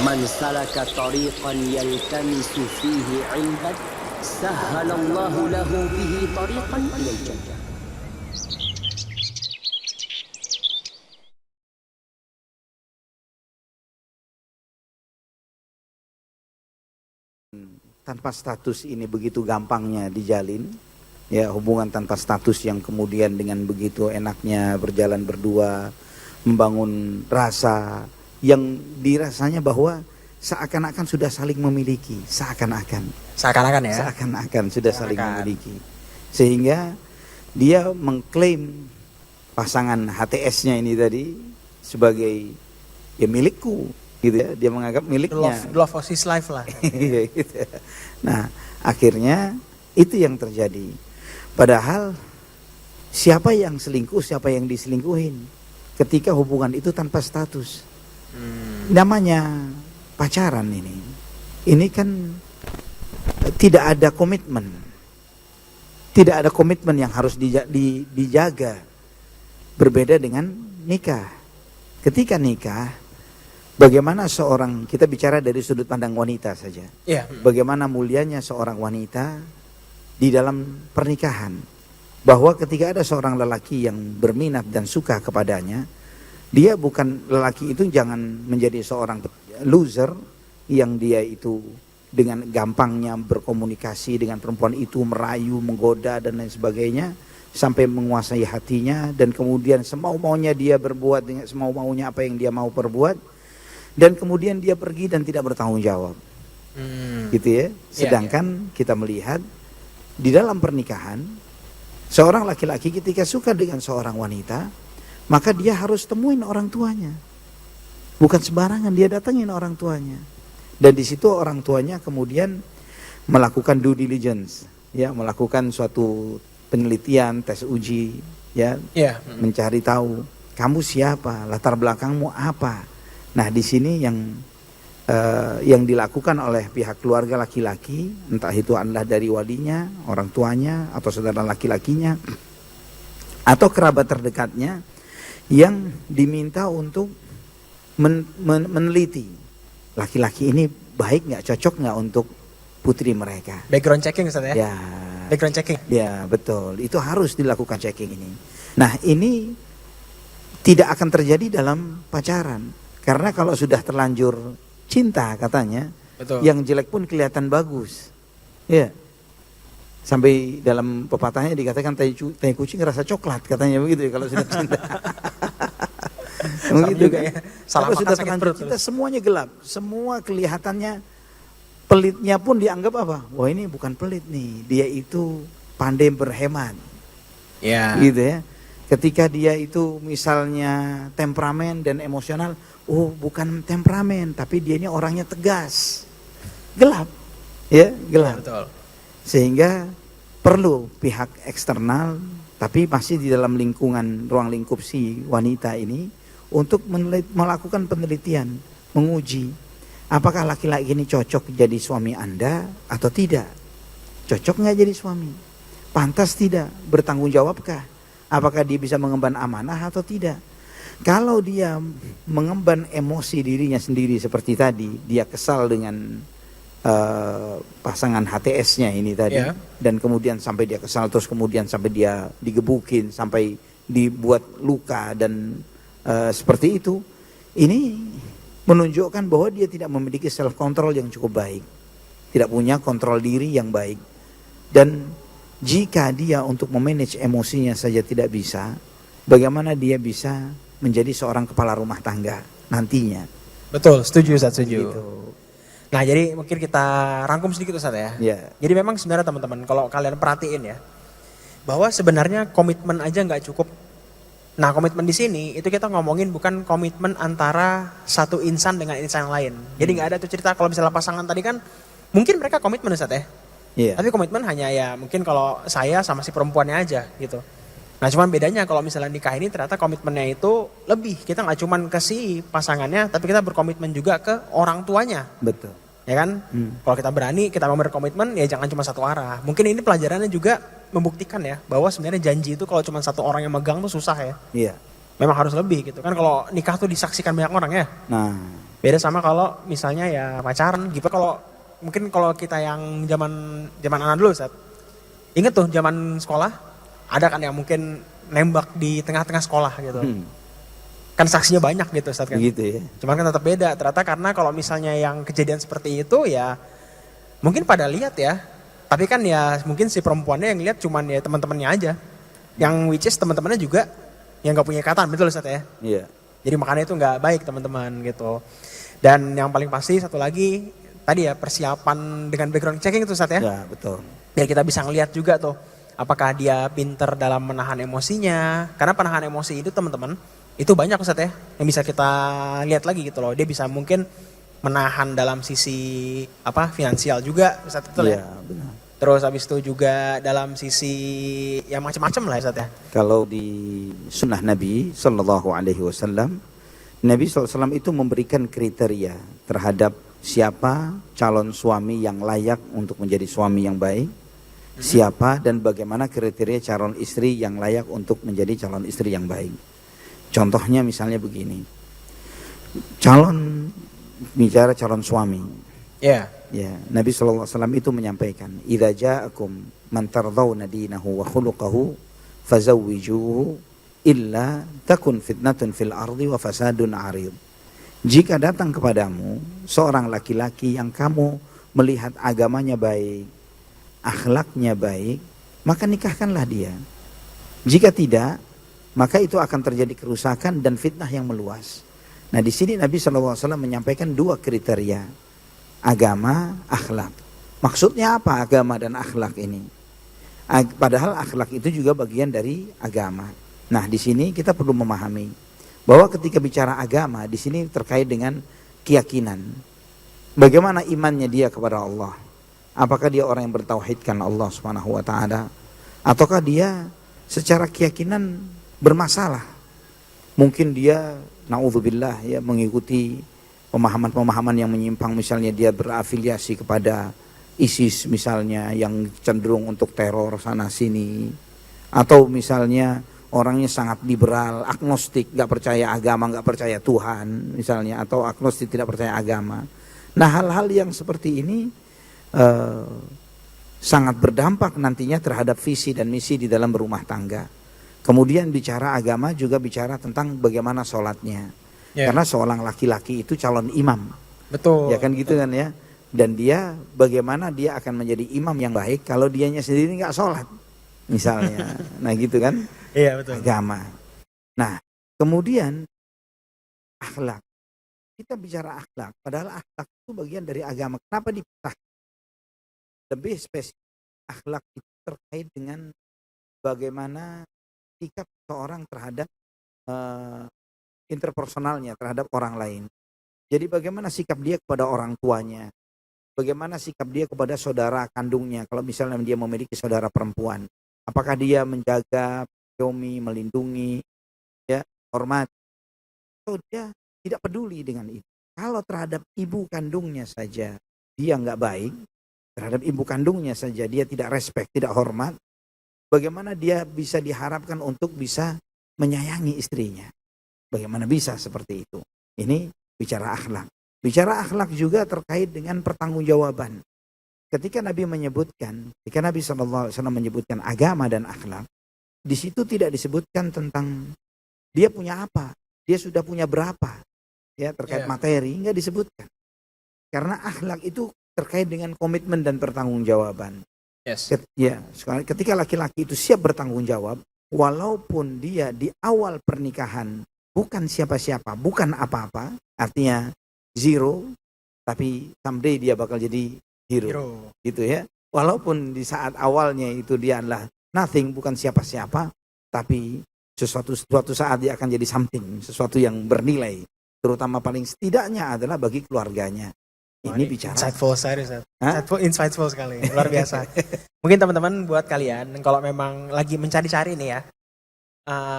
Man salaka tariqan yaltamisu fihi 'ilman sahhalallahu lahu bihi tariqan ilal jannah. Tanpa status ini begitu gampangnya dijalin, ya, hubungan tanpa status yang kemudian dengan begitu enaknya berjalan berdua, membangun rasa yang dirasanya bahwa seakan-akan sudah saling memiliki, seakan-akan sudah saling memiliki, sehingga dia mengklaim pasangan HTS-nya ini tadi sebagai ya milikku, gitu ya, dia menganggap miliknya. The love of his life lah. Gitu. Nah, akhirnya itu yang terjadi. Padahal siapa yang selingkuh, siapa yang diselingkuhin ketika hubungan itu tanpa status. Namanya pacaran ini. Ini kan tidak ada komitmen. Tidak ada komitmen yang harus dijaga. Berbeda dengan nikah. Ketika nikah, bagaimana seorang, kita bicara dari sudut pandang wanita saja. Yeah. Bagaimana mulianya seorang wanita di dalam pernikahan. Bahwa ketika ada seorang lelaki yang berminat dan suka kepadanya, dia bukan, lelaki itu jangan menjadi seorang loser yang dia itu dengan gampangnya berkomunikasi dengan perempuan itu, merayu, menggoda dan lain sebagainya, sampai menguasai hatinya, dan kemudian semau-maunya dia berbuat dengan semau-maunya apa yang dia mau perbuat, dan kemudian dia pergi dan tidak bertanggung jawab. Gitu ya. Sedangkan kita melihat di dalam pernikahan, seorang laki-laki ketika suka dengan seorang wanita, maka dia harus temuin orang tuanya. Bukan sembarangan dia datangin orang tuanya. Dan di situ orang tuanya kemudian melakukan due diligence, ya, melakukan suatu penelitian, tes uji, ya, mencari tahu kamu siapa, latar belakangmu apa. Nah, di sini yang dilakukan oleh pihak keluarga laki-laki, entah itu adalah dari walinya, orang tuanya, atau saudara laki-lakinya, atau kerabat terdekatnya, yang diminta untuk meneliti laki-laki ini baik nggak, cocok nggak untuk putri mereka. Background checking Ustaz ya? Ya. Background checking. Ya, betul. Itu harus dilakukan checking ini. Nah, ini tidak akan terjadi dalam pacaran. Karena kalau sudah terlanjur cinta katanya, betul, yang jelek pun kelihatan bagus. Ya. Sampai dalam pepatahnya dikatakan tai kucing rasa coklat, katanya begitu ya kalau sudah cinta. Begitu kan. Kalau sudah terlanjur cinta semuanya gelap, semua kelihatannya, pelitnya pun dianggap apa? Wah, ini bukan pelit nih, dia itu pandai berhemat. Ya. Gitu ya. Ketika dia itu misalnya temperamen dan emosional, oh bukan temperamen, tapi dia ini orangnya tegas. Gelap. Ya, gelap. Ya, betul. Sehingga perlu pihak eksternal, tapi masih di dalam lingkungan, ruang lingkup si wanita ini, untuk melakukan penelitian, menguji apakah laki-laki ini cocok jadi suami Anda atau tidak. Cocok nggak jadi suami? Pantas tidak? Bertanggung jawabkah? Apakah dia bisa mengemban amanah atau tidak? Kalau dia mengemban emosi dirinya sendiri seperti tadi, dia kesal dengan pasangan HTS-nya ini tadi, dan kemudian sampai dia kesal, terus kemudian sampai dia digebukin, sampai dibuat luka dan seperti itu, ini menunjukkan bahwa dia tidak memiliki self control yang cukup baik, tidak punya kontrol diri yang baik. Dan jika dia untuk memanage emosinya saja tidak bisa, bagaimana dia bisa menjadi seorang kepala rumah tangga nantinya? Betul, setuju Ustaz, setuju. Gitu. Nah, jadi mungkin kita rangkum sedikit Ustaz ya. Jadi memang sebenarnya teman-teman, kalau kalian perhatiin ya, bahwa sebenarnya komitmen aja nggak cukup. Nah, komitmen di sini itu kita ngomongin bukan komitmen antara satu insan dengan insan yang lain. Jadi nggak ada tuh cerita kalau misalnya pasangan tadi kan mungkin mereka komitmen Ustaz ya. Tapi komitmen hanya ya mungkin kalau saya sama si perempuannya aja gitu. Nah, cuman bedanya kalau misalnya nikah ini ternyata komitmennya itu lebih. Kita nggak cuman ke si pasangannya, tapi kita berkomitmen juga ke orang tuanya. Betul. Ya kan? Kalau kita berani, kita mau berkomitmen, ya jangan cuma satu arah. Mungkin ini pelajarannya juga membuktikan ya, bahwa sebenarnya janji itu kalau cuma satu orang yang megang tuh susah ya. Iya. Memang harus lebih gitu kan, kalau nikah tuh disaksikan banyak orang ya. Nah, Beda sama kalau misalnya ya pacaran gitu. Kalau mungkin kalau kita yang zaman anak dulu Ustaz. Ingat tuh zaman sekolah ada kan yang mungkin nembak di tengah-tengah sekolah gitu. Kan saksinya banyak gitu Ustaz kan. Begitu ya. Cuman kan tetap beda ternyata karena kalau misalnya yang kejadian seperti itu ya mungkin pada lihat ya. Tapi kan ya mungkin si perempuannya yang lihat cuman ya teman-temannya aja. Yang which is teman-temannya juga yang gak punya ikatan, betul Ustaz ya? Iya. Jadi makanya itu gak baik teman-teman gitu. Dan yang paling pasti satu lagi tadi ya persiapan dengan background checking itu Ustaz ya? Ya betul. Biar kita bisa ngelihat juga tuh apakah dia pinter dalam menahan emosinya. Karena penahan emosi itu teman-teman itu banyak Ustaz ya yang bisa kita lihat lagi gitu loh. Dia bisa mungkin menahan dalam sisi finansial juga Ustaz, betul ya? Benar. Terus habis itu juga dalam sisi yang macam-macam lah Ustaz ya. Kalau di sunnah Nabi Sallallahu Alaihi Wasallam, Nabi SAW itu memberikan kriteria terhadap siapa calon suami yang layak untuk menjadi suami yang baik, siapa dan bagaimana kriteria calon istri yang layak untuk menjadi calon istri yang baik. Contohnya misalnya begini, bicara calon suami. Ya. Ya, Nabi SAW itu menyampaikan, "Idza ja'akum man tardawna dinahu wa khuluquhu fazawwijuhu illa takun fitnatun fil ardi wa fasadun 'arid." Jika datang kepadamu seorang laki-laki yang kamu melihat agamanya baik, akhlaknya baik, maka nikahkanlah dia. Jika tidak, maka itu akan terjadi kerusakan dan fitnah yang meluas. Nah, di sini Nabi SAW menyampaikan dua kriteria. Agama, akhlak. Maksudnya apa agama dan akhlak ini? Padahal akhlak itu juga bagian dari agama. Nah, di sini kita perlu memahami bahwa ketika bicara agama, di sini terkait dengan keyakinan. Bagaimana imannya dia kepada Allah? Apakah dia orang yang bertauhidkan Allah Subhanahu wa taala? Ataukah dia secara keyakinan bermasalah? Mungkin dia naudzubillah ya mengikuti pemahaman-pemahaman yang menyimpang, misalnya dia berafiliasi kepada ISIS misalnya yang cenderung untuk teror sana sini, atau misalnya orangnya sangat liberal, agnostik, gak percaya agama, gak percaya Tuhan misalnya, atau agnostik tidak percaya agama. Nah, hal-hal yang seperti ini sangat berdampak nantinya terhadap visi dan misi di dalam berumah tangga. Kemudian bicara agama juga bicara tentang bagaimana sholatnya. Karena seorang laki-laki itu calon imam. Betul. Ya kan gitu kan ya. Dan dia bagaimana dia akan menjadi imam yang baik kalau dianya sendiri nggak sholat misalnya. Nah gitu kan. Iya betul. Agama. Nah kemudian akhlak. Kita bicara akhlak. Padahal akhlak itu bagian dari agama. Kenapa dipecah? Lebih spesifik. Akhlak itu terkait dengan bagaimana sikap seorang terhadap interpersonalnya terhadap orang lain. Jadi bagaimana sikap dia kepada orang tuanya, bagaimana sikap dia kepada saudara kandungnya kalau misalnya dia memiliki saudara perempuan. Apakah dia menjaga, mengayomi, melindungi, ya, hormat, atau dia tidak peduli dengan itu. Kalau terhadap ibu kandungnya saja dia nggak baik, terhadap ibu kandungnya saja dia tidak respect, tidak hormat, bagaimana dia bisa diharapkan untuk bisa menyayangi istrinya? Bagaimana bisa seperti itu? Ini bicara akhlak. Bicara akhlak juga terkait dengan pertanggungjawaban. Ketika Nabi SAW menyebutkan agama dan akhlak, di situ tidak disebutkan tentang dia punya apa, dia sudah punya berapa, ya terkait materi, nggak disebutkan. Karena akhlak itu terkait dengan komitmen dan pertanggungjawaban. Yes. Ketika laki-laki itu siap bertanggung jawab, walaupun dia di awal pernikahan bukan siapa-siapa, bukan apa-apa, artinya zero, tapi someday dia bakal jadi hero. Gitu ya. Walaupun di saat awalnya itu dia adalah nothing, bukan siapa-siapa, tapi suatu saat dia akan jadi something, sesuatu yang bernilai, terutama paling setidaknya adalah bagi keluarganya. Ini bicara insightful insightful sekali, luar biasa. Mungkin teman-teman buat kalian kalau memang lagi mencari-cari nih ya,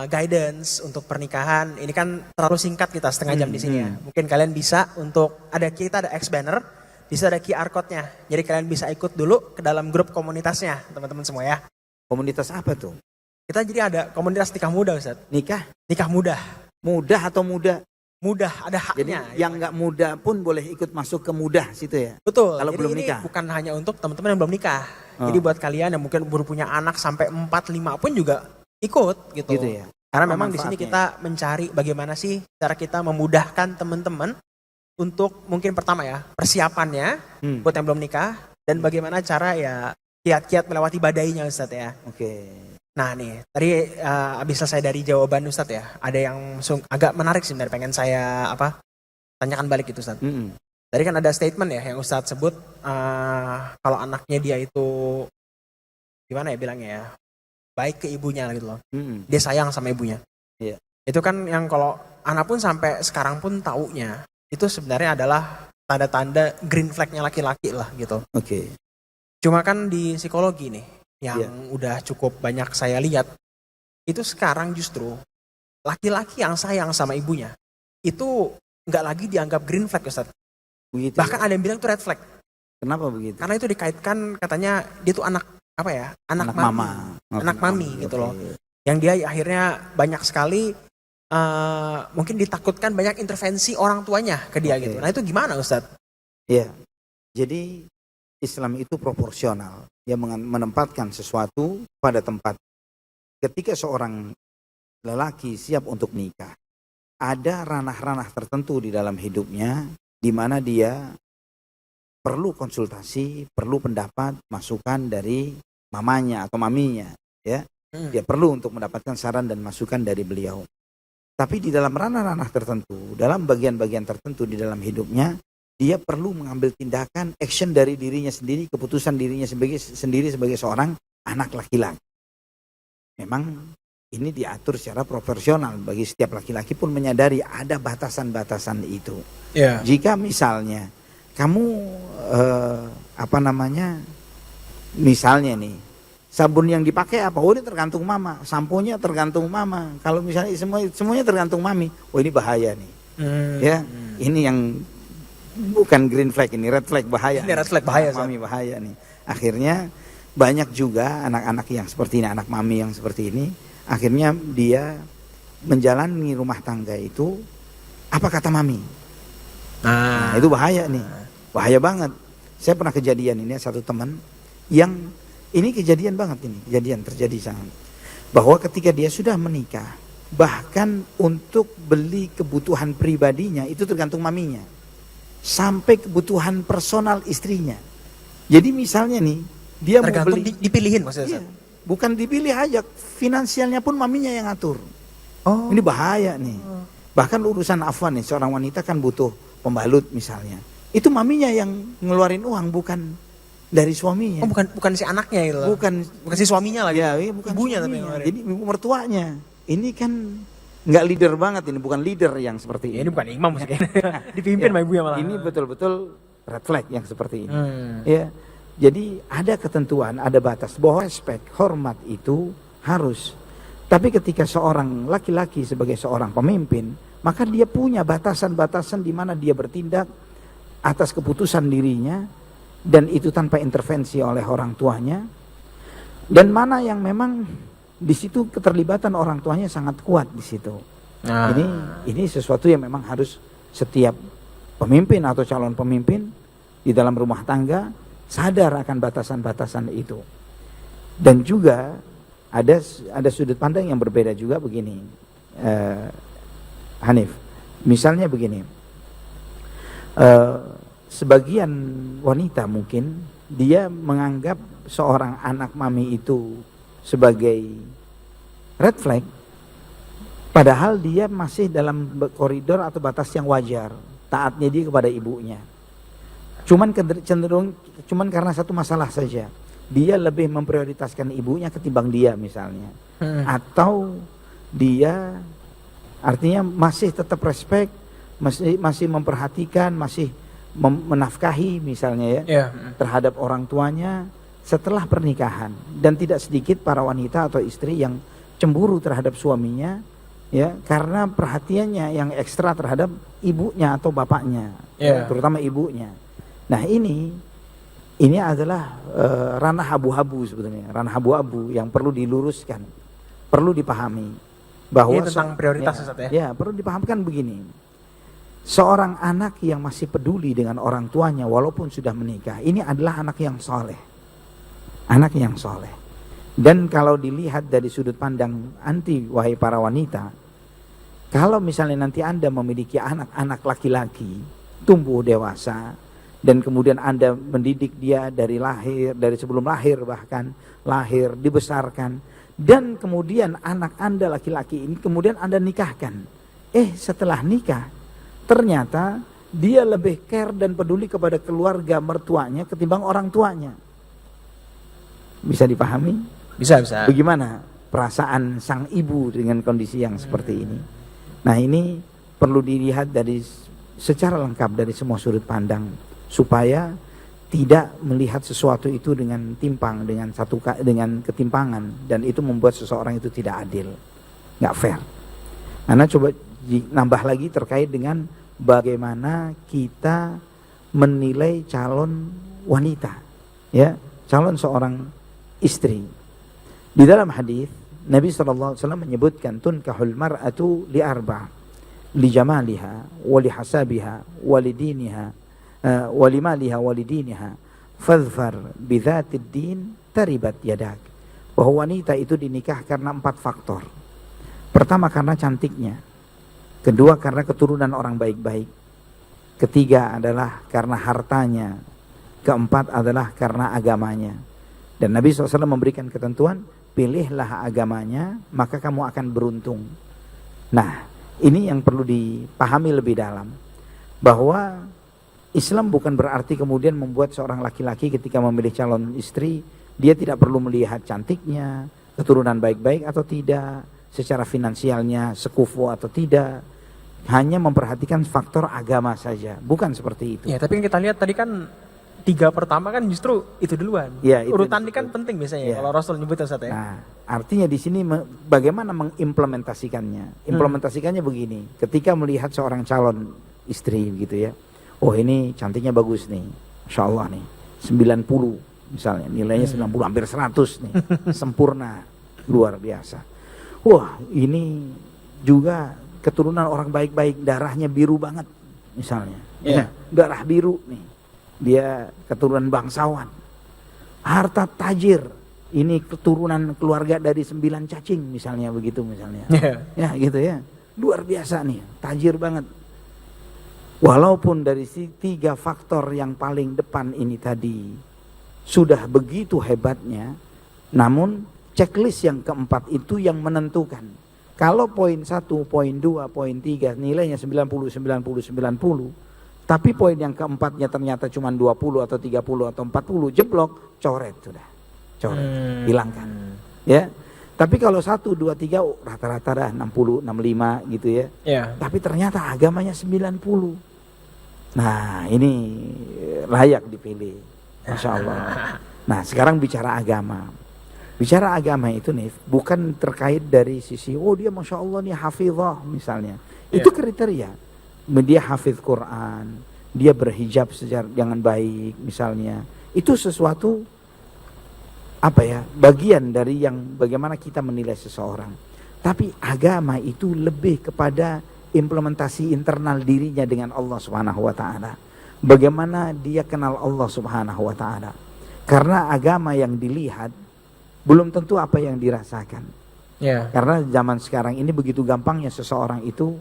guidance untuk pernikahan, ini kan terlalu singkat kita setengah jam di sini ya. Mungkin kalian bisa kita ada X banner, bisa ada QR code-nya. Jadi kalian bisa ikut dulu ke dalam grup komunitasnya, teman-teman semua ya. Komunitas apa tuh? Kita jadi ada komunitas nikah muda, Ustaz. Nikah? Nikah muda. Mudah atau muda? mudah, ada haknya. Jadi yang nggak muda pun boleh ikut masuk ke mudah situ ya. Betul. Kalau jadi belum ini nikah. bukan hanya untuk teman-teman yang belum nikah. Jadi buat kalian yang mungkin baru punya anak sampai 4, 5 pun juga ikut gitu. Gitu ya. Karena memang di sini kita mencari bagaimana sih cara kita memudahkan teman-teman untuk mungkin pertama ya persiapannya buat yang belum nikah dan bagaimana cara ya kiat-kiat melewati badainya Ustadz ya. Oke. Nah nih tadi habis selesai dari jawaban Ustadz ya, ada yang agak menarik sih sebenarnya pengen saya tanyakan balik itu Ustadz. Tadi kan ada statement ya yang Ustadz sebut kalau anaknya dia itu gimana ya bilangnya ya, baik ke ibunya gitu loh. Dia sayang sama ibunya. Iya. Itu kan yang kalau anak pun sampai sekarang pun taunya itu sebenarnya adalah tanda-tanda green flag-nya laki-laki lah gitu. Oke. Cuma kan di psikologi nih yang udah cukup banyak saya lihat itu sekarang justru laki-laki yang sayang sama ibunya itu nggak lagi dianggap green flag Ustaz. Begitu, bahkan ada yang bilang itu red flag. Kenapa begitu? Karena itu dikaitkan katanya dia tuh anak apa ya, anak mami, mama, anak mami gitu loh. Yang dia akhirnya banyak sekali mungkin ditakutkan banyak intervensi orang tuanya ke dia gitu. Nah itu gimana Ustaz? Iya, jadi Islam itu proporsional. Dia menempatkan sesuatu pada tempat. Ketika seorang lelaki siap untuk nikah, ada ranah-ranah tertentu di dalam hidupnya di mana dia perlu konsultasi, perlu pendapat, masukan dari mamanya atau maminya, ya. Dia perlu untuk mendapatkan saran dan masukan dari beliau. Tapi di dalam ranah-ranah tertentu, dalam bagian-bagian tertentu di dalam hidupnya, dia perlu mengambil tindakan, action dari dirinya sendiri, keputusan dirinya sendiri sebagai seorang anak laki-laki. Memang ini diatur secara proporsional bagi setiap laki-laki pun menyadari ada batasan-batasan itu. Yeah. Jika misalnya kamu misalnya nih sabun yang dipakai apa? Oh ini tergantung mama, samponya tergantung mama. Kalau misalnya semuanya tergantung mami, oh ini bahaya nih. Ya, ini yang bukan green flag, ini red flag bahaya. Ini red flag bahaya, mami bahaya nih. Akhirnya banyak juga anak-anak yang seperti ini, anak mami yang seperti ini. Akhirnya dia menjalani rumah tangga itu apa kata mami. Nah itu bahaya nih, bahaya banget. Saya pernah kejadian ini satu teman yang ini kejadian banget ini, kejadian terjadi sangat. Bahwa ketika dia sudah menikah, bahkan untuk beli kebutuhan pribadinya itu tergantung maminya. Sampai kebutuhan personal istrinya. Jadi misalnya nih, dia tergantung mau beli, dipilihin maksudnya. Iya, bukan dipilih aja, finansialnya pun maminya yang ngatur. Oh. Ini bahaya nih. Bahkan urusan afwan nih, seorang wanita kan butuh pembalut misalnya. Itu maminya yang ngeluarin uang, bukan dari suaminya. Oh, bukan si anaknya itu. Bukan si suaminya lagi. Ya, bukan ibunya suaminya. Tapi yang jadi ibu mertuanya. Ini kan nggak leader banget, ini bukan leader yang seperti ini. Ini bukan imam maksudnya. Dipimpin sama ibunya malah. Ini betul-betul red flag yang seperti ini. Ya. Jadi ada ketentuan, ada batas bahwa respect, hormat itu harus. Tapi ketika seorang laki-laki sebagai seorang pemimpin, maka dia punya batasan-batasan di mana dia bertindak atas keputusan dirinya dan itu tanpa intervensi oleh orang tuanya. Dan mana yang memang di situ keterlibatan orang tuanya sangat kuat di situ. Ini sesuatu yang memang harus setiap pemimpin atau calon pemimpin di dalam rumah tangga sadar akan batasan-batasan itu. Dan juga ada sudut pandang yang berbeda juga begini, Hanif. Misalnya begini, sebagian wanita mungkin dia menganggap seorang anak mami itu sebagai red flag, padahal dia masih dalam koridor atau batas yang wajar, taatnya dia kepada ibunya. Cuman karena satu masalah saja, dia lebih memprioritaskan ibunya ketimbang dia misalnya. Atau dia artinya masih tetap respect, masih memperhatikan, masih menafkahi misalnya ya, terhadap orang tuanya setelah pernikahan. Dan tidak sedikit para wanita atau istri yang cemburu terhadap suaminya ya, karena perhatiannya yang ekstra terhadap ibunya atau bapaknya, terutama ibunya. Nah ini adalah ranah abu-abu sebetulnya, ranah abu-abu yang perlu diluruskan, perlu dipahami bahwa ini tentang prioritas ya. Ya perlu dipahamkan begini. Seorang anak yang masih peduli dengan orang tuanya walaupun sudah menikah, ini adalah anak yang soleh. Anak yang soleh. Dan kalau dilihat dari sudut pandang anti, wahai para wanita, kalau misalnya nanti Anda memiliki anak-anak laki-laki, tumbuh dewasa, dan kemudian Anda mendidik dia dari lahir, dari sebelum lahir bahkan, lahir, dibesarkan, dan kemudian anak Anda laki-laki ini kemudian Anda nikahkan. Setelah nikah, ternyata dia lebih care dan peduli kepada keluarga mertuanya ketimbang orang tuanya. Bisa dipahami? Bisa. Bagaimana perasaan sang ibu dengan kondisi yang seperti ini? Nah, ini perlu dilihat dari secara lengkap dari semua sudut pandang supaya tidak melihat sesuatu itu dengan timpang, dengan ketimpangan, dan itu membuat seseorang itu tidak adil, nggak fair. Karena coba nambah lagi terkait dengan bagaimana kita menilai calon wanita, ya, calon seorang istri. Di dalam hadis Nabi SAW menyebutkan tunkahul mar'atu li arba' li jamaliha wa li hasabiha wa li diniha wa li maliha wa li diniha fadhfar bi dzatid din taribat yadak. Bahwa wanita itu dinikah karena 4 faktor. Pertama karena cantiknya, kedua karena keturunan orang baik-baik, ketiga adalah karena hartanya, keempat adalah karena agamanya. Dan Nabi SAW memberikan ketentuan, pilihlah agamanya, maka kamu akan beruntung. Nah, ini yang perlu dipahami lebih dalam. Bahwa Islam bukan berarti kemudian membuat seorang laki-laki ketika memilih calon istri, dia tidak perlu melihat cantiknya, keturunan baik-baik atau tidak, secara finansialnya sekufu atau tidak. Hanya memperhatikan faktor agama saja, bukan seperti itu. Ya, tapi kita lihat tadi kan 3 pertama kan justru itu duluan. Ya, urutan ini kan penting biasanya kalau Rasul nyebut Ustaz ya. Nah, artinya di sini bagaimana mengimplementasikannya. Implementasikannya begini, ketika melihat seorang calon istri gitu ya. Oh, ini cantiknya bagus nih. Masya Allah nih. 90 misalnya, nilainya 90 hampir 100 nih. Sempurna, luar biasa. Wah, ini juga keturunan orang baik-baik, darahnya biru banget misalnya. Ya, darah biru nih. Dia keturunan bangsawan, harta tajir, ini keturunan keluarga dari 9 cacing misalnya, begitu misalnya. Ya gitu ya, luar biasa nih, tajir banget. Walaupun dari 3 faktor yang paling depan ini tadi sudah begitu hebatnya, namun checklist yang keempat itu yang menentukan. Kalau poin 1, poin 2, poin 3 nilainya 90, 90, 90, tapi poin yang keempatnya ternyata cuma 20 atau 30 atau 40, jeblok, coret sudah. Coret, hilangkan. Ya. Tapi kalau 1, 2, 3 rata-rata dah 60, 65 gitu ya. Tapi ternyata agamanya 90. Nah, ini layak dipilih. Masya Allah. Nah, sekarang bicara agama. Bicara agama itu nih bukan terkait dari sisi dia Masya Allah nih hafizah misalnya. Itu kriteria. Dia hafiz Quran, dia berhijab secara dengan baik misalnya. Itu sesuatu bagian dari yang bagaimana kita menilai seseorang. Tapi agama itu lebih kepada implementasi internal dirinya dengan Allah Subhanahu wa taala. Bagaimana dia kenal Allah Subhanahu wa taala. Karena agama yang dilihat belum tentu apa yang dirasakan. Karena zaman sekarang ini begitu gampangnya seseorang itu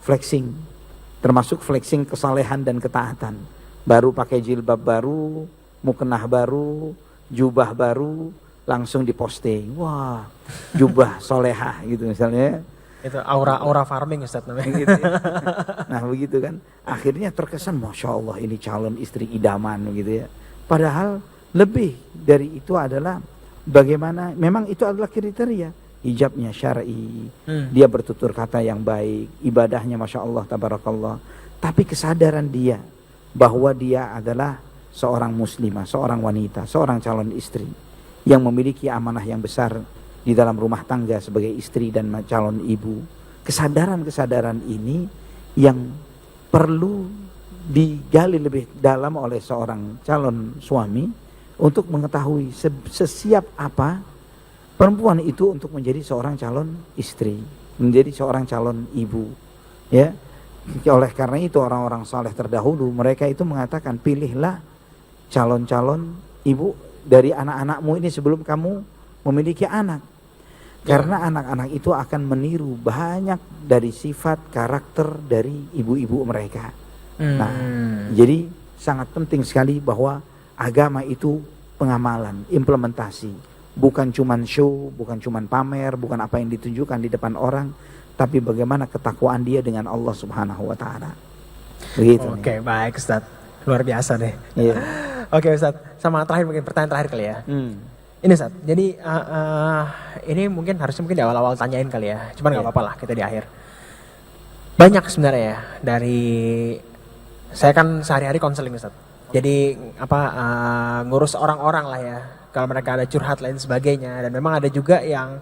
flexing. Termasuk flexing kesalehan dan ketaatan. Baru pakai jilbab baru, mukena baru, jubah baru, langsung diposting. Wah, jubah solehah gitu misalnya. Itu aura farming Ustaz namanya. Gitu ya. Nah begitu kan. Akhirnya terkesan Masya Allah ini calon istri idaman gitu ya. Padahal lebih dari itu adalah bagaimana, memang itu adalah kriteria. Hijabnya syar'i, dia bertutur kata yang baik, ibadahnya Masya Allah tabarakallah. Tapi kesadaran dia bahwa dia adalah seorang muslimah, seorang wanita, seorang calon istri yang memiliki amanah yang besar di dalam rumah tangga sebagai istri dan calon ibu. Kesadaran-kesadaran ini yang perlu digali lebih dalam oleh seorang calon suami untuk mengetahui sesiap apa perempuan itu untuk menjadi seorang calon istri, menjadi seorang calon ibu, ya. oleh karena itu orang-orang saleh terdahulu mereka itu mengatakan pilihlah calon-calon ibu dari anak-anakmu ini sebelum kamu memiliki anak. Karena anak-anak itu akan meniru banyak dari sifat karakter dari ibu-ibu mereka. Nah, jadi sangat penting sekali bahwa agama itu pengamalan, implementasi. Bukan cuman show, bukan cuman pamer, bukan apa yang ditunjukkan di depan orang, tapi bagaimana ketakwaan dia dengan Allah Subhanahu wa taala. Begitu. Oke, baik Ustaz. Luar biasa deh. Iya. Oke Ustaz, sama terakhir mungkin pertanyaan terakhir kali ya. Ini Ustaz, jadi ini harusnya mungkin di awal-awal tanyain kali ya. Cuman nggak apa-apa lah kita di akhir. Banyak sebenarnya ya dari saya kan sehari-hari konseling Ustaz. Jadi ngurus orang-orang lah ya. Kalau mereka ada curhat lain sebagainya, dan memang ada juga yang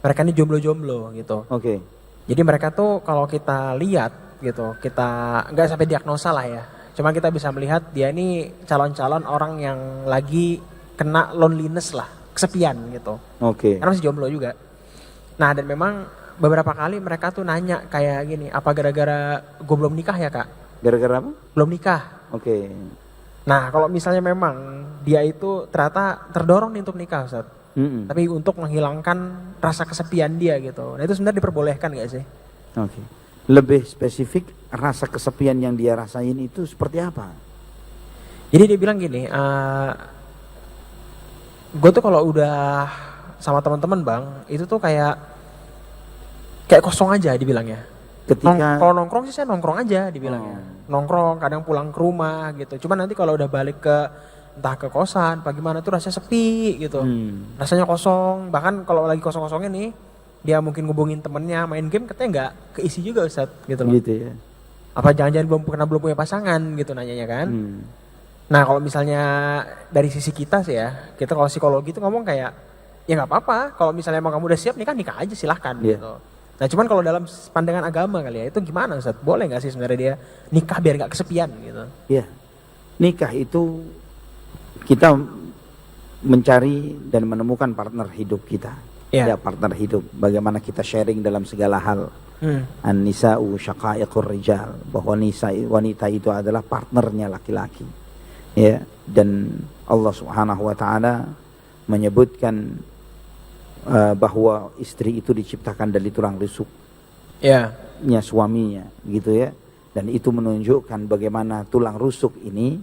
mereka ini jomblo-jomblo gitu. Oke. Jadi mereka tuh kalau kita lihat gitu, kita nggak sampai diagnosa lah ya. Cuma kita bisa melihat dia ini calon-calon orang yang lagi kena loneliness lah, kesepian gitu. Oke. Karena masih jomblo juga. Nah, dan memang beberapa kali mereka tuh nanya kayak gini, apa gara-gara gue belum nikah ya Kak? Gara-gara apa? Belum nikah. Oke. Nah, kalau misalnya memang dia itu ternyata terdorong nih untuk nikah Ustaz. Tapi untuk menghilangkan rasa kesepian dia gitu. Nah, itu sebenarnya diperbolehkan gak sih? Oke. Lebih spesifik, rasa kesepian yang dia rasain itu seperti apa? Jadi dia bilang gini, gue tuh kalau udah sama teman-teman Bang, itu tuh kayak kosong aja dibilangnya. Ketika kalau nongkrong sih saya nongkrong aja dibilangnya. Nongkrong, kadang pulang ke rumah gitu. Cuman nanti kalau udah balik ke entah ke kosan, bagaimana tuh rasanya sepi gitu. Rasanya kosong. Bahkan kalau lagi kosong-kosongnya nih, dia mungkin ngubungin temennya main game, katanya nggak keisi juga Ustaz gitu loh. Gitu ya. Apa jangan-jangan belum punya pasangan gitu nanyanya kan. Nah kalau misalnya dari sisi kita sih ya, kita kalau psikologi itu ngomong kayak ya nggak apa-apa, kalau misalnya emang kamu udah siap nikah aja silahkan gitu. Nah cuman kalau dalam pandangan agama kali ya, itu gimana Ustaz? Boleh nggak sih sebenarnya dia nikah biar nggak kesepian gitu? Iya, nikah itu kita mencari dan menemukan partner hidup kita. Ya, partner hidup. Bagaimana kita sharing dalam segala hal. An-nisa'u syaqaiqur rijal, bahwa wanita itu adalah partnernya laki-laki. Ya, dan Allah Subhanahu wa taala menyebutkan bahwa istri itu diciptakan dari tulang rusuk. Ya, suaminya, gitu ya. Dan itu menunjukkan bagaimana tulang rusuk ini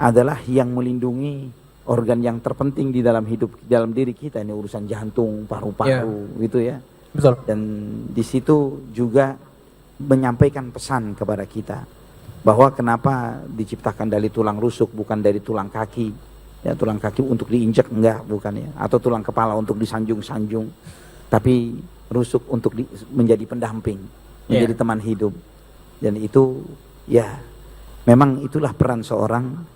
adalah yang melindungi organ yang terpenting di dalam hidup, dalam diri kita, ini urusan jantung, paru-paru, gitu ya. Betul. Dan di situ juga menyampaikan pesan kepada kita bahwa kenapa diciptakan dari tulang rusuk bukan dari tulang kaki. Ya, tulang kaki untuk diinjak enggak, bukan ya. Atau tulang kepala untuk disanjung-sanjung. Tapi rusuk untuk menjadi pendamping, menjadi teman hidup. Dan itu ya memang itulah peran seorang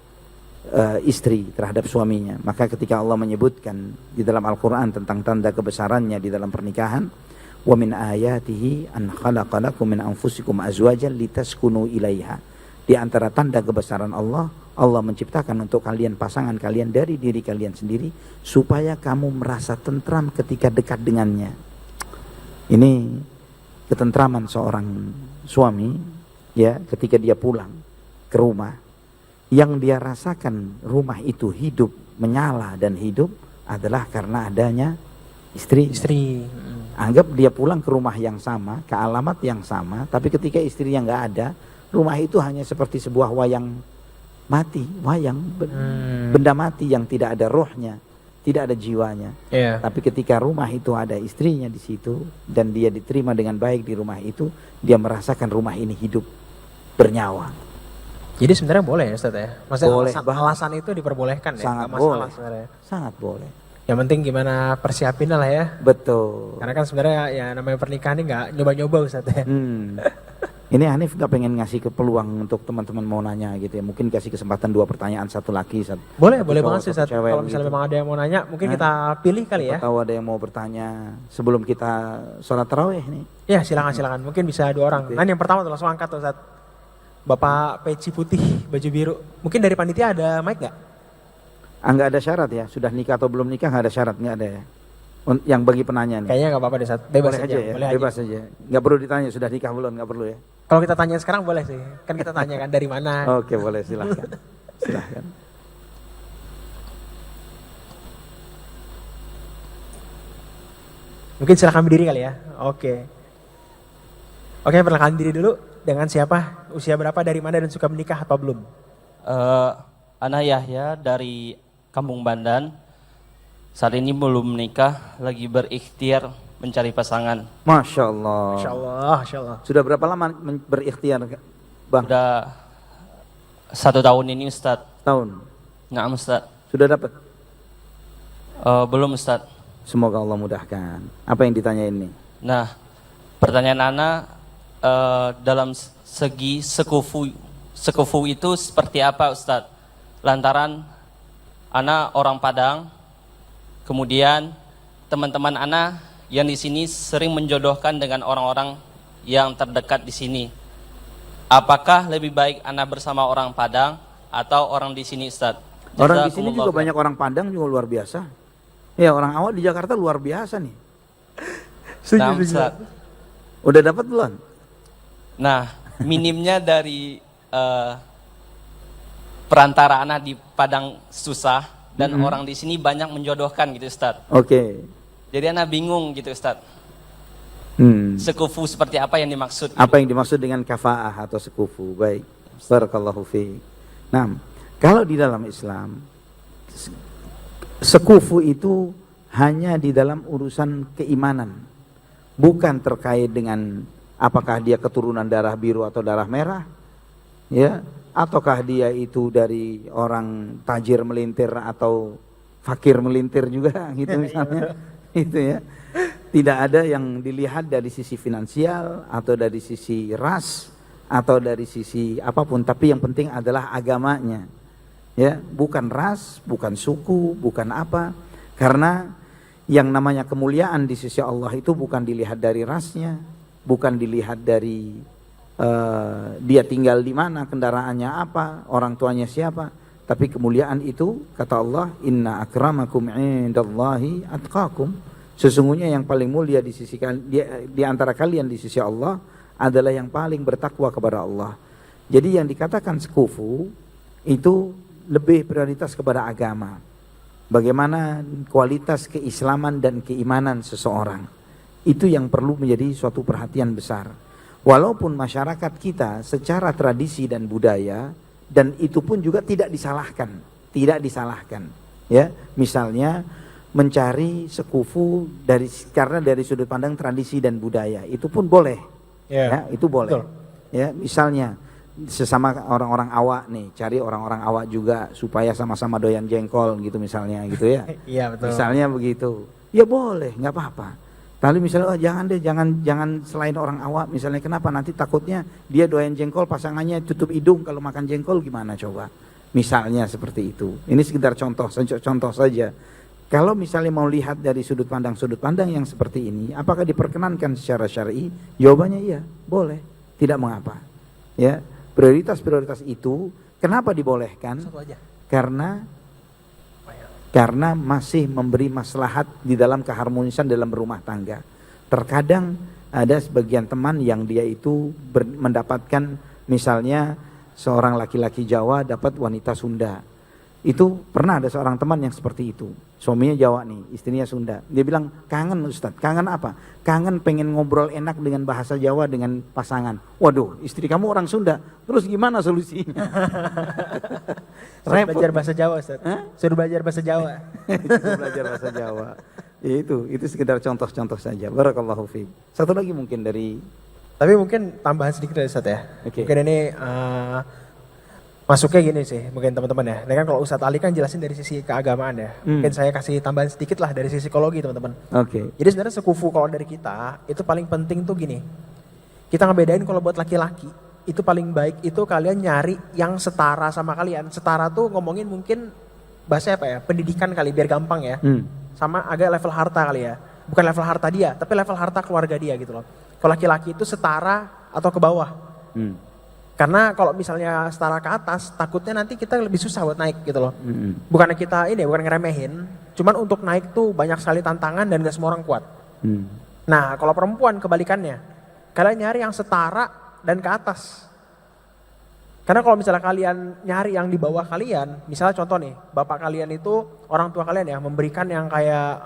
istri terhadap suaminya. Maka ketika Allah menyebutkan di dalam Al-Quran tentang tanda kebesarannya di dalam pernikahan, wa min ayatihi an khalaqa lakum min anfusikum azwajan litaskunu ilaiha. Di antara tanda kebesaran Allah, Allah menciptakan untuk kalian pasangan kalian dari diri kalian sendiri supaya kamu merasa tentram ketika dekat dengannya. Ini ketentraman seorang suami ya ketika dia pulang ke rumah. Yang dia rasakan rumah itu hidup, menyala dan hidup adalah karena adanya istri. Anggap dia pulang ke rumah yang sama, ke alamat yang sama, tapi ketika istrinya nggak ada, rumah itu hanya seperti sebuah wayang mati, benda mati yang tidak ada rohnya, tidak ada jiwanya. Tapi ketika rumah itu ada istrinya di situ dan dia diterima dengan baik di rumah itu, dia merasakan rumah ini hidup, bernyawa. Jadi sebenarnya boleh ya Ustaz ya? Maksudnya boleh, alasan itu diperbolehkan ya? Sangat masalah boleh. Sebenarnya. Sangat boleh. Yang penting gimana persiapinnya lah ya. Betul. Karena kan sebenarnya ya namanya pernikahan ini nggak nyoba-nyoba Ustaz ya. Ini Hanif gak pengen ngasih peluang untuk teman-teman mau nanya gitu ya. Mungkin kasih kesempatan 2 pertanyaan, satu laki, boleh banget sih Ustaz. Kalau misalnya memang ada yang mau nanya, mungkin kita pilih kali ya. Tahu ada yang mau bertanya sebelum kita sholat tarawih nih. Ya silakan. Mungkin bisa 2 orang. Nah yang pertama langsung angkat Ustaz. Bapak peci putih, baju biru. Mungkin dari panitia ada mic nggak? Nggak ada syarat ya. Sudah nikah atau belum nikah nggak ada syarat, nggak ada ya. Yang bagi penanya nih. Kayaknya nggak apa-apa deh, Ustaz. Bebas boleh aja. Ya? Bebas aja. Nggak perlu ditanya sudah nikah belum, nggak perlu ya. Kalau kita tanya sekarang boleh sih. Kan kita tanya kan dari mana. Oke, boleh, silahkan. Silahkan. Mungkin silahkan berdiri kali ya. Oke. Oke, perkenalkan diri dulu. Dengan siapa? Usia berapa? Dari mana? Dan suka menikah apa belum? Ana Yahya dari Kampung Bandan. Saat ini belum menikah, lagi berikhtiar mencari pasangan. Masya Allah. Masya Allah, Masya Allah. Sudah berapa lama berikhtiar, Bang? Sudah 1 tahun ini, Ustadz. Tahun? Nah, Ustadz. Sudah dapat? Belum, Ustadz. Semoga Allah mudahkan. Apa yang ditanya ini? Nah, pertanyaan Ana, dalam segi sekufu itu seperti apa, Ustadz? Lantaran Ana orang Padang, kemudian teman-teman Ana yang di sini sering menjodohkan dengan orang-orang yang terdekat di sini. Apakah lebih baik Ana bersama orang Padang atau orang di sini, Ustaz? Orang di sini juga banyak orang Padang juga luar biasa. Ya, orang awal di Jakarta luar biasa nih. Nah, Ustaz. Udah dapat belum? Nah, minimnya dari perantara Ana di Padang susah dan orang di sini banyak menjodohkan gitu, Ustaz. Oke. Jadi Ana bingung gitu, Ustaz. Sekufu seperti apa yang dimaksud? Apa yang dimaksud dengan kafaah atau sekufu? Baik. Barakallahu fiik. Nah, kalau di dalam Islam sekufu itu hanya di dalam urusan keimanan. Bukan terkait dengan apakah dia keturunan darah biru atau darah merah. Ya, ataukah dia itu dari orang tajir melintir atau fakir melintir juga gitu misalnya. Itu ya. Tidak ada yang dilihat dari sisi finansial atau dari sisi ras atau dari sisi apapun, tapi yang penting adalah agamanya. Ya, bukan ras, bukan suku, bukan apa. Karena yang namanya kemuliaan di sisi Allah itu bukan dilihat dari rasnya, bukan dilihat dari dia tinggal di mana, kendaraannya apa, orang tuanya siapa, tapi kemuliaan itu kata Allah, inna akramakum indallahi atqakum. Sesungguhnya yang paling mulia di sisi di antara kalian di sisi Allah adalah yang paling bertakwa kepada Allah. Jadi yang dikatakan sekufu itu lebih prioritas kepada agama. Bagaimana kualitas keislaman dan keimanan seseorang. Itu yang perlu menjadi suatu perhatian besar. Walaupun masyarakat kita secara tradisi dan budaya, dan itu pun juga tidak disalahkan. Tidak disalahkan. Ya, misalnya mencari sekufu karena dari sudut pandang tradisi dan budaya, itu pun boleh. Ya, itu boleh. Betul. Ya, misalnya sesama orang-orang awak nih, cari orang-orang awak juga supaya sama-sama doyan jengkol gitu misalnya gitu ya. Iya, betul. Misalnya begitu. Ya boleh, nggak apa-apa. Lalu misalnya jangan deh, jangan selain orang awak misalnya, kenapa? Nanti takutnya dia doyan jengkol, pasangannya tutup hidung kalau makan jengkol, gimana coba? Misalnya seperti itu. Ini sekedar contoh saja. Kalau misalnya mau lihat dari sudut pandang yang seperti ini, apakah diperkenankan secara syar'i? Jawabannya iya, boleh, tidak mengapa. Ya, prioritas itu kenapa dibolehkan? Satu aja. Karena masih memberi maslahat di dalam keharmonisan dalam berumah tangga. Terkadang ada sebagian teman yang dia itu mendapatkan misalnya seorang laki-laki Jawa dapat wanita Sunda. Itu pernah ada seorang teman yang seperti itu. Suaminya Jawa nih, istrinya Sunda. Dia bilang, kangen Ustaz. Kangen apa? Kangen pengen ngobrol enak dengan bahasa Jawa dengan pasangan. Waduh, istri kamu orang Sunda. Terus gimana solusinya? Suruh belajar bahasa Jawa, Ustaz. Suruh belajar bahasa Jawa. Suruh belajar bahasa Jawa. Itu sekedar contoh-contoh saja. Barakallahu fiik. Satu lagi mungkin dari... Tapi mungkin tambahan sedikit dari Ustaz ya. Okay. Mungkin ini... masuknya gini sih, mungkin teman-teman ya. Ini kan kalau Ustadz Ali kan jelasin dari sisi keagamaan ya. Mungkin saya kasih tambahan sedikit lah dari sisi psikologi teman-teman. Oke. Jadi sebenarnya sekufu kalau dari kita, itu paling penting tuh gini. Kita ngebedain kalau buat laki-laki, itu paling baik itu kalian nyari yang setara sama kalian. Setara tuh ngomongin mungkin bahasa apa ya, pendidikan kali biar gampang ya. Sama agak level harta kali ya. Bukan level harta dia, tapi level harta keluarga dia gitu loh. Kalau laki-laki itu setara atau ke bawah. Karena kalau misalnya setara ke atas, takutnya nanti kita lebih susah buat naik gitu loh. Bukan kita bukan ngeremehin, cuman untuk naik tuh banyak sekali tantangan dan gak semua orang kuat. Nah kalau perempuan kebalikannya, kalian nyari yang setara dan ke atas. Karena kalau misalnya kalian nyari yang di bawah kalian, misalnya contoh nih, bapak kalian itu, orang tua kalian ya, memberikan yang kayak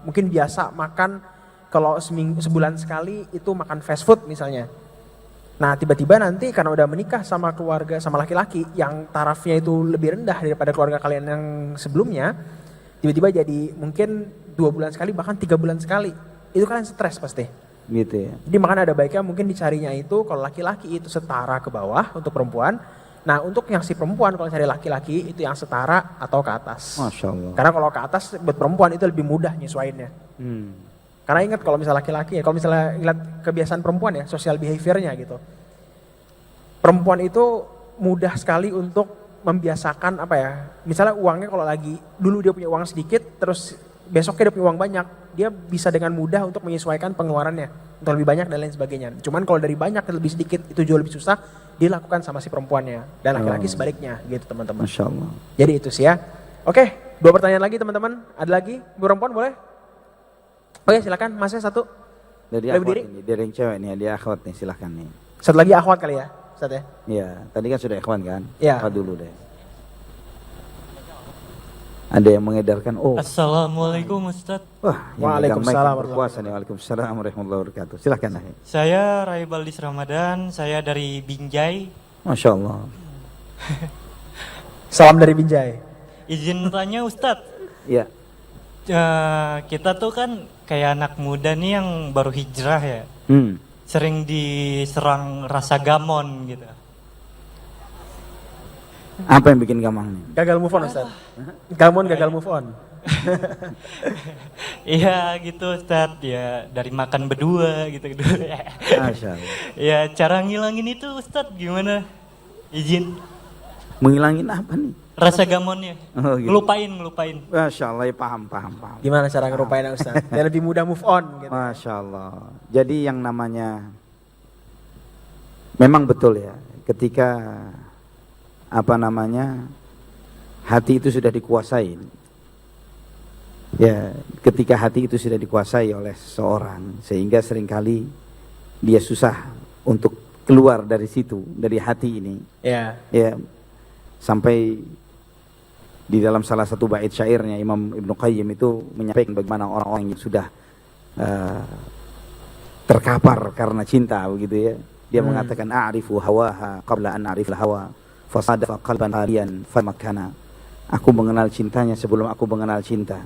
mungkin biasa makan kalau sebulan sekali itu makan fast food misalnya. Nah tiba-tiba nanti karena udah menikah sama keluarga, sama laki-laki yang tarafnya itu lebih rendah daripada keluarga kalian yang sebelumnya, tiba-tiba jadi mungkin 2 bulan sekali, bahkan 3 bulan sekali. Itu kalian stres pasti. Gitu ya. Jadi makanya ada baiknya mungkin dicarinya itu kalau laki-laki itu setara ke bawah untuk perempuan. Nah untuk yang si perempuan kalau cari laki-laki itu yang setara atau ke atas. Masya Allah. Karena kalau ke atas buat perempuan itu lebih mudah nyesuainnya. Karena ingat kalau misalnya laki-laki ya, kalau misalnya lihat kebiasaan perempuan ya, social behaviornya gitu. Perempuan itu mudah sekali untuk membiasakan apa ya, misalnya uangnya kalau lagi, dulu dia punya uang sedikit, terus besoknya dia punya uang banyak, dia bisa dengan mudah untuk menyesuaikan pengeluarannya untuk lebih banyak dan lain sebagainya. Cuman kalau dari banyak ke lebih sedikit itu jauh lebih susah dilakukan sama si perempuannya dan laki-laki sebaliknya gitu teman-teman. Masya Allah. Jadi itu sih ya. Oke, 2 pertanyaan lagi teman-teman. Ada lagi? Bu perempuan boleh? Oke silakan, masnya satu. Dari akhwat ini, dari yang cewek nih, dia akhwat nih, silakan nih. Satu lagi akhwat kali ya, Ustaz ya? Iya, tadi kan sudah ikhwan kan? Iya. Akhwat dulu deh. Ada yang mengedarkan, oh. Assalamualaikum Ustaz. Wah, Waalaikumsalam berpuasa nih. Waalaikumsalam warahmatullahi wabarakatuh. Silakan Nahi. Saya Rai Baldis Ramadan, saya dari Binjai. Masya Allah. Salam dari Binjai. Izin tanya Ustadz, Iya. kita tuh kan kayak anak muda nih yang baru hijrah ya, sering diserang rasa gamon gitu. Apa yang bikin gamang nih? Gagal move on Ustaz. Gamon gagal move on. Iya gitu Ustadz, ya dari makan berdua gitu. Masya Allah. Ya cara ngilangin itu Ustadz gimana? Izin. Menghilangin apa nih? Rasa gamonnya. Oh, gitu. Ngelupain. Masya Allah, ya paham. Gimana cara ngerupain Ustaz? Biar lebih mudah move on gitu. Masya Allah. Jadi yang namanya, memang betul ya, ketika hati itu sudah dikuasai. Ya, ketika hati itu sudah dikuasai oleh seseorang, sehingga seringkali dia susah untuk keluar dari situ, dari hati ini. Ya. Ya, sampai di dalam salah satu bait syairnya Imam Ibnu Qayyim itu menyampaikan bagaimana orang-orang yang sudah terkapar karena cinta begitu ya. Dia mengatakan a'rifu hawaha qabla an a'rif hawa fasadafa qalban harian famakana. Aku mengenal cintanya sebelum aku mengenal cinta.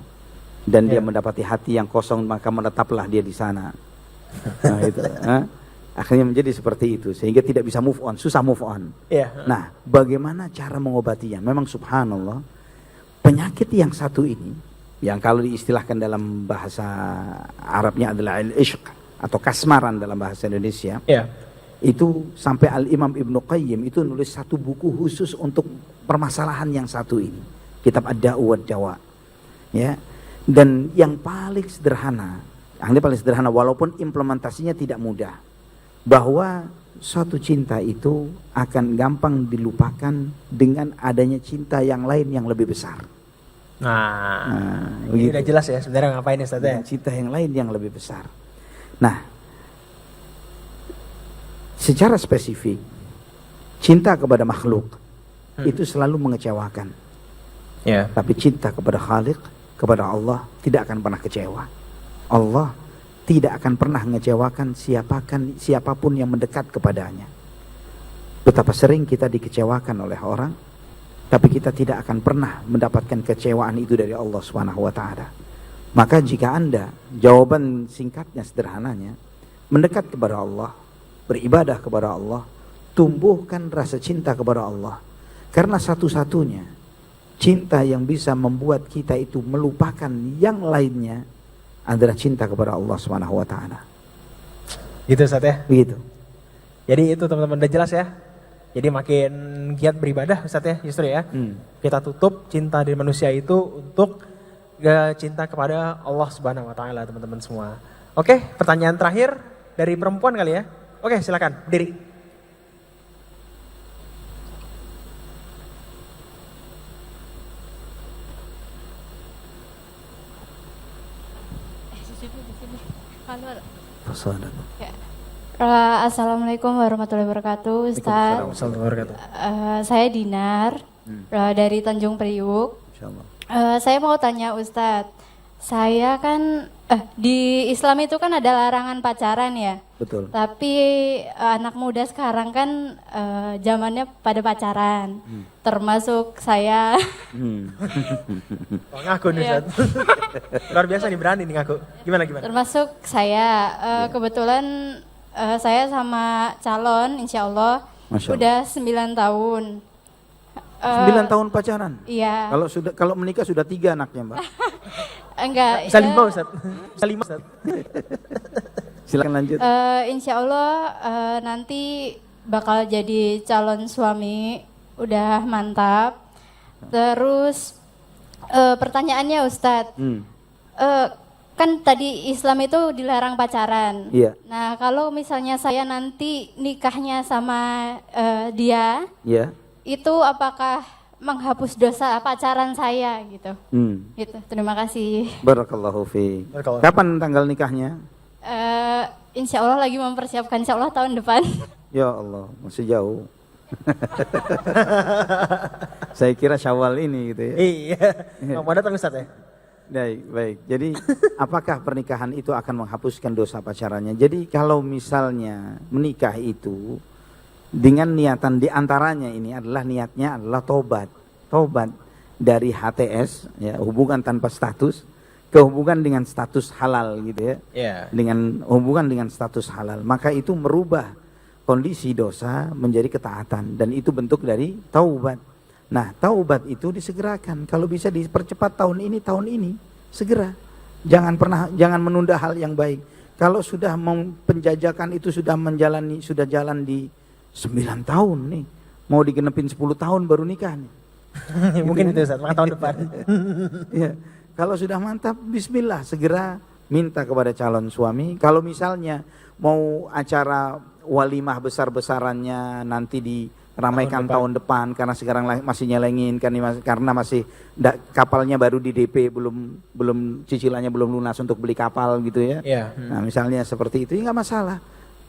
Dan dia mendapati hati yang kosong, maka menetaplah dia di sana. Nah itu. Akhirnya menjadi seperti itu, sehingga tidak bisa move on, susah move on. Nah, bagaimana cara mengobatinya? Memang subhanallah, penyakit yang satu ini, yang kalau diistilahkan dalam bahasa Arabnya adalah al-ishq atau kasmaran dalam bahasa Indonesia. Itu sampai Al-Imam Ibnu Qayyim itu nulis satu buku khusus untuk permasalahan yang satu ini, kitab Ad-Da'u wad-Dawa. Ya. Dan yang paling sederhana, walaupun implementasinya tidak mudah, bahwa suatu cinta itu akan gampang dilupakan dengan adanya cinta yang lain yang lebih besar. Nah ini udah jelas ya sebenarnya ngapain ya Ustaz ya? Cinta yang lain yang lebih besar. Nah, secara spesifik, cinta kepada makhluk itu selalu mengecewakan. Tapi cinta kepada Khaliq, kepada Allah tidak akan pernah kecewa. Allah tidak akan pernah mengecewakan siapapun yang mendekat kepadanya. Betapa sering kita dikecewakan oleh orang, tapi kita tidak akan pernah mendapatkan kecewaan itu dari Allah Subhanahu wa taala. Maka jika Anda, jawaban singkatnya sederhananya, mendekat kepada Allah, beribadah kepada Allah, tumbuhkan rasa cinta kepada Allah. Karena satu-satunya cinta yang bisa membuat kita itu melupakan yang lainnya adalah cinta kepada Allah Subhanahu wa taala. Gitu Ustaz ya? Begitu. Jadi itu teman-teman udah jelas ya. Jadi makin giat beribadah Ustaz ya, justru ya. Kita tutup cinta dari manusia itu untuk cinta kepada Allah Subhanahu wa taala teman-teman semua. Oke, pertanyaan terakhir dari perempuan kali ya. Oke, silakan berdiri. Assalamualaikum warahmatullahi wabarakatuh, Ustaz. Assalamualaikum warahmatullahi wabarakatuh. Saya Dinar dari Tanjung Priuk. Saya mau tanya Ustadz, saya kan di Islam itu kan ada larangan pacaran ya. Betul. Tapi anak muda sekarang kan zamannya pada pacaran, termasuk saya. Oh, ngaku nih Ustaz. Luar biasa nih, berani nih ngaku. Gimana? Termasuk saya, kebetulan saya sama calon insya Allah udah 9 tahun. 9 tahun pacaran? Iya. Kalau menikah sudah 3 anaknya, Mbak. Enggak. Bisa 5 Ustaz. Bisa 5 Ustaz. Silakan lanjut. Insya Allah nanti bakal jadi calon suami, udah mantap. Terus pertanyaannya Ustadz, kan tadi Islam itu dilarang pacaran. Iya. Nah kalau misalnya saya nanti nikahnya sama dia, Iya. itu apakah menghapus dosa pacaran saya gitu? Gitu. Terima kasih. Barakallahu fi. Kapan tanggal nikahnya? Insya Allah lagi mempersiapkan, insya Allah tahun depan. Ya Allah, masih jauh. Saya kira Syawal ini gitu ya. Iya. Mau datang Ustaz ya? Baik. Jadi apakah pernikahan itu akan menghapuskan dosa pacarannya? Jadi kalau misalnya menikah itu dengan niatan diantaranya ini adalah niatnya adalah tobat dari HTS, ya, hubungan tanpa status ke hubungan dengan status halal gitu ya. Dengan hubungan dengan status halal, maka itu merubah kondisi dosa menjadi ketaatan dan itu bentuk dari taubat. Nah, taubat itu disegerakan. Kalau bisa dipercepat tahun ini segera. Jangan menunda hal yang baik. Kalau sudah penjajakan itu sudah jalan di 9 tahun nih, mau digenepin 10 tahun baru nikah nih. Mungkin itu Ustaz, tahun depan. Ya. Kalau sudah mantap, bismillah, segera minta kepada calon suami. Kalau misalnya mau acara walimah besar-besarannya nanti diramaikan tahun depan karena sekarang masih nyelengin karena masih kapalnya baru di DP, belum cicilannya belum lunas untuk beli kapal gitu ya. Nah, misalnya seperti itu ya nggak masalah.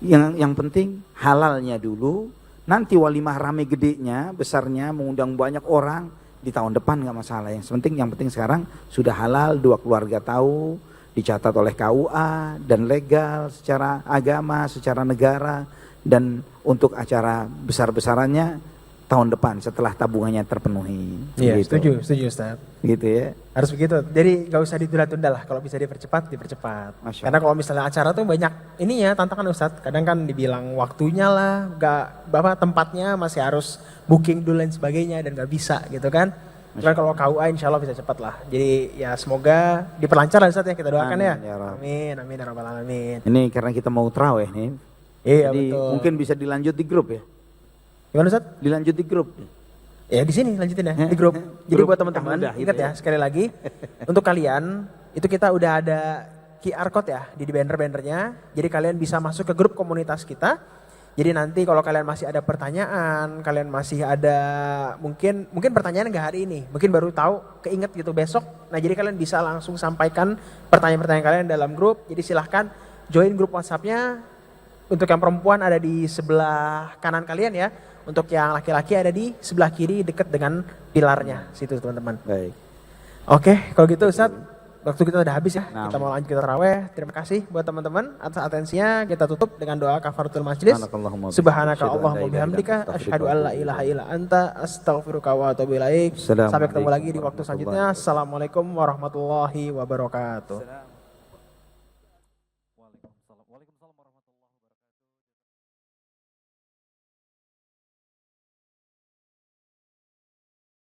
Yang penting halalnya dulu. Nanti walimah rame gedenya, besarnya, mengundang banyak orang di tahun depan nggak masalah. Yang penting sekarang sudah halal, 2 keluarga tahu, dicatat oleh KUA dan legal secara agama, secara negara, dan untuk acara besar-besarannya tahun depan setelah tabungannya terpenuhi. Iya, gitu. setuju Ustaz. Gitu ya. Harus begitu. Jadi nggak usah ditunda-tunda lah. Kalau bisa dipercepat. Karena kalau misalnya acara tuh banyak ininya tantangan Ustaz. Kadang kan dibilang waktunya lah, tempatnya masih harus booking dulu dan sebagainya dan nggak bisa gitu kan. Cuman kalau KUA insya Allah bisa cepat lah. Jadi ya semoga diperlancar lah Ustaz ya, kita doakan ya. Amin ya rabbal alamin. Ini karena kita mau traweh nih. Iya, jadi betul. mungkin bisa dilanjut di grup ya. Gimana Ustaz? Dilanjut di grup. Ya di sini lanjutin ya, di grup. Jadi buat teman-teman ingat ya sekali lagi untuk kalian itu kita udah ada QR code ya di banner-bannernya. Jadi kalian bisa masuk ke grup komunitas kita. Jadi nanti kalau kalian masih ada pertanyaan, kalian masih ada mungkin pertanyaan nggak hari ini, mungkin baru tahu, keinget gitu besok. Nah jadi kalian bisa langsung sampaikan pertanyaan-pertanyaan kalian dalam grup. Jadi silahkan join grup WhatsApp-nya. Untuk yang perempuan ada di sebelah kanan kalian ya. Untuk yang laki-laki ada di sebelah kiri dekat dengan pilarnya situ teman-teman. Baik. Oke, kalau gitu Ustaz, waktu kita udah habis ya. Kita mau lanjut kita tarawih. Terima kasih buat teman-teman atas atensinya. Kita tutup dengan doa kafaratul majlis. Subhanaka Allahumma bihamdika asyhadu an la ilaha illa anta astaghfiruka wa atubu ilaik. Sampai ketemu lagi di waktu selanjutnya. Assalamualaikum warahmatullahi wabarakatuh.